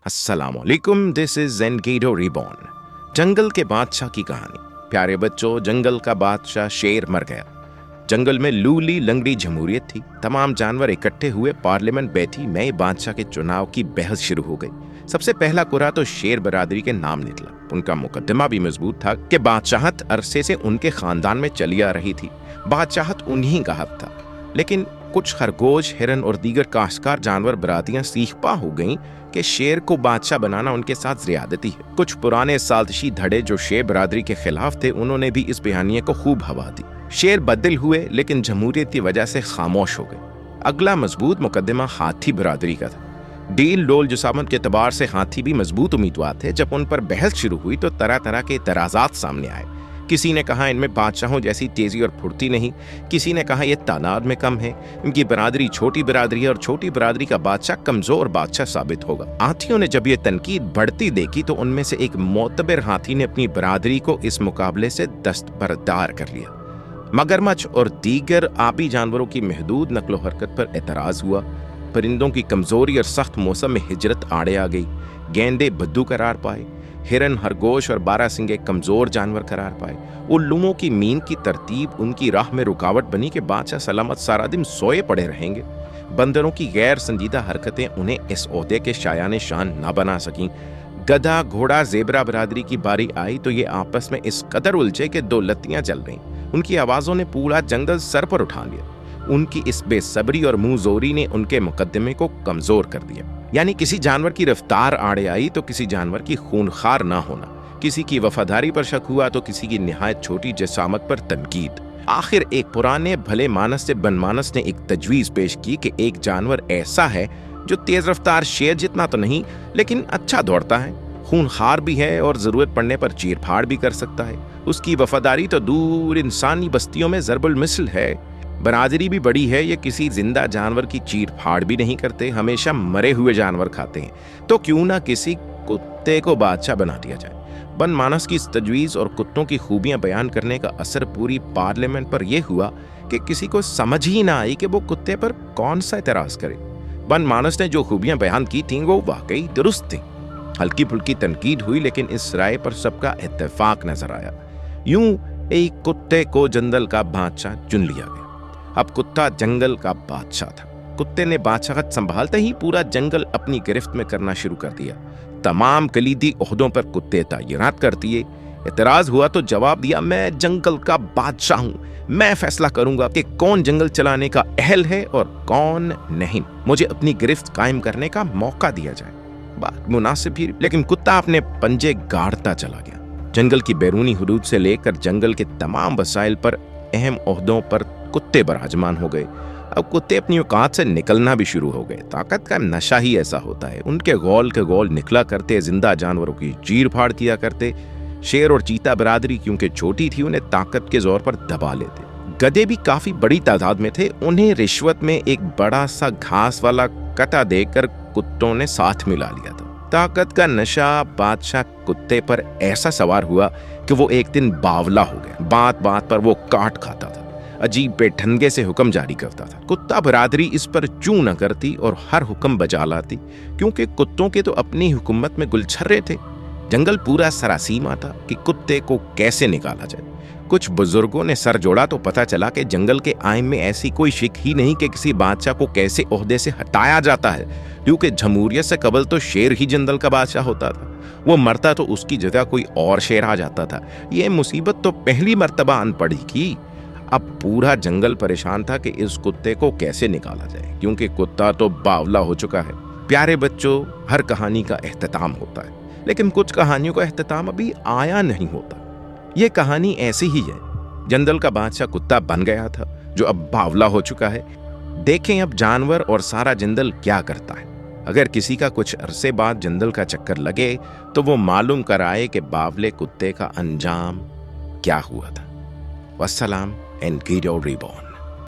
अस्सलामुअलैकुम, this is ज़ेनगीडो reborn. जंगल के बादशाह की कहानी। प्यारे बच्चों, जंगल का बादशाह शेर मर गया। जंगल में लूली लंगड़ी जमहूरियत थी। तमाम जानवर इकट्ठे हुए, पार्लियामेंट बैठी, नए बादशाह के चुनाव की बहस शुरू हो गई। सबसे पहला कुरा तो शेर बरादरी के नाम निकला। उनका मुकदमा भी मजबूत था कि बादशाहत अरसे से उनके खानदान में चली आ रही थी। बादशाहत उन्हीं का हक था। लेकिन कुछ खरगोश, हिरन और दीगर काश्तकार जानवर बरातियां सीखपा हो गईं कि शेर को बादशाह बनाना उनके साथ ज़्यादती है। कुछ पुराने साजिशी धड़े जो शेर बरादरी के खिलाफ थे, उन्होंने भी इस बयानिए को खूब हवा दी। शेर बदल हुए, लेकिन जमहूरियत की वजह से खामोश हो गए। अगला मजबूत मुकदमा हाथी बरादरी का था। डील डोल जुसामत के एतबार से हाथी भी मजबूत उम्मीदवार थे। जब उन पर बहस शुरू हुई तो तरह तरह के एतराज़ात सामने आए। किसी ने कहा इनमें बादशाहों जैसी तेजी और फुर्ती नहीं, किसी ने कहा यह तादाद में कम है, इनकी बरादरी छोटी बरादरी है और छोटी बरादरी का बादशाह कमजोर बादशाह साबित होगा। हाथियों ने जब यह तनकीद बढ़ती देखी तो उनमें से एक मोतबर हाथी ने अपनी बरादरी को इस मुकाबले से दस्तबरदार कर लिया। मगरमच्छ और दीगर आबी जानवरों की महदूद नकलो हरकत पर एतराज हुआ। परिंदों की कमजोरी और सख्त मौसम में हिजरत आड़े आ गई। गेंदे बद्दू करार पाए, हिरन, खरगोश और बारहसिंगे कमजोर जानवर करार पाए। उल्लुओं की मीन की तरतीब उनकी राह में रुकावट बनी कि बादशाह सलामत सारा दिन सोए पड़े रहेंगे। बंदरों की गैर संजीदा हरकतें उन्हें इस ओहदे के शायाने शान न बना सकीं। गधा, घोड़ा, जेबरा बरादरी की बारी आई तो ये आपस में इस कदर उलझे कि दो लत्तियां जल रहीं। उनकी आवाजों ने पूरा जंगल सर पर उठा लिया। उनकी इस बेसब्री और मुंहजोरी ने उनके मुकदमे को कमजोर कर दिया। यानी किसी जानवर की रफ्तार आड़े आई तो किसी जानवर की खूनखार ना होना, किसी की वफादारी पर शक हुआ तो किसी की निहायत छोटी जसामत पर तनकीद। आखिर एक पुराने भले मानस से बनमानस ने एक तजवीज पेश की कि एक जानवर ऐसा है जो तेज रफ्तार शेर जितना तो नहीं, लेकिन अच्छा दौड़ता है, खूनखार भी है और जरूरत पड़ने पर चीर फाड़ भी कर सकता है। उसकी वफादारी तो दूर इंसानी बस्तियों में ज़रबुल मिसल है। बरादरी भी बड़ी है। ये किसी जिंदा जानवर की चीर फाड़ भी नहीं करते, हमेशा मरे हुए जानवर खाते हैं। तो क्यों ना किसी कुत्ते को बादशाह बना दिया जाए। बनमानस की इस तजवीज और कुत्तों की खूबियां बयान करने का असर पूरी पार्लियामेंट पर यह हुआ कि किसी को समझ ही ना आई कि वो कुत्ते पर कौन सा एतराज करे। बनमानस ने जो खूबियां बयान की थीं वो वाकई दुरुस्त थीं। हल्की फुल्की तनकीद हुई, लेकिन इस राय पर सबका इत्तेफाक नजर आया। यूं एक कुत्ते को जंगल का बादशाह चुन लिया गया। अब कुत्ता जंगल का बादशाह था। कुत्ते ने बादशाहत संभालते ही पूरा जंगल अपनी गिरफ्त में करना शुरू कर दिया। तमाम कलीदी ओहदों पर कुत्ते तैनात कर दिए। एतराज हुआ तो जवाब दिया, मैं जंगल का बादशाह हूं, मैं फैसला करूंगा कि कौन जंगल चलाने का अहल है और कौन नहीं। मुझे अपनी गिरफ्त कायम करने का मौका दिया जाए। बात मुनासिब ही, लेकिन कुत्ता अपने पंजे गाड़ता चला गया। जंगल की बैरूनी हुदूद से लेकर जंगल के तमाम वसाइल पर अहम ओहदों पर कुत्ते बराजमान हो गए। अब कुत्ते अपनी औकात से निकलना भी शुरू हो गए। ताकत का नशा ही ऐसा होता है। उनके गौल के गौल निकला करते, जिंदा जानवरों की चीर फाड़ किया करते। शेर और चीता बरादरी क्योंकि छोटी थी, उन्हें ताकत के जोर पर दबा लेते। गधे भी काफी बड़ी तादाद में थे। उन्हें रिश्वत में एक बड़ा सा घास वाला कटा देकर कुत्तों ने साथ मिला लिया था। ताकत का नशा बादशाह कुत्ते पर ऐसा सवार हुआ कि वो एक दिन बावला हो गया। बात बात पर वो काट खाता था, अजीब बेढंगे से हुक्म जारी करता था। कुत्ता बरादरी इस पर चूं न करती और हर हुक्म बजा लाती, क्योंकि कुत्तों के तो अपनी हुकूमत में गुलछर्रे थे। जंगल पूरा सरासीमा था कि कुत्ते को कैसे निकाला जाए। कुछ बुजुर्गों ने सर जोड़ा तो पता चला कि जंगल के आईन में ऐसी कोई शिक ही नहीं कि किसी बादशाह को कैसे ओहदे से हटाया जाता है, क्योंकि जमहूरियत से कबल तो शेर ही जंगल का बादशाह होता था। वो मरता तो उसकी जगह कोई और शेर आ जाता था। ये मुसीबत तो पहली मर्तबा आन पड़ी की। अब पूरा जंगल परेशान था कि इस कुत्ते को कैसे निकाला जाए, क्योंकि कुत्ता तो बावला हो चुका है। प्यारे बच्चों, हर कहानी का एख्तिताम होता है, लेकिन कुछ कहानियों का एख्तिताम अभी आया नहीं होता। ये कहानी ऐसी ही है। जंगल का बादशाह कुत्ता बन गया था, जो अब बावला हो चुका है। देखें अब जानवर और सारा जंगल क्या करता है। अगर किसी का कुछ अरसे बाद जंगल का चक्कर लगे तो वो मालूम कराए कि बावले कुत्ते का अंजाम क्या हुआ था। वस्सलाम एंड गिडो रिबॉर्न।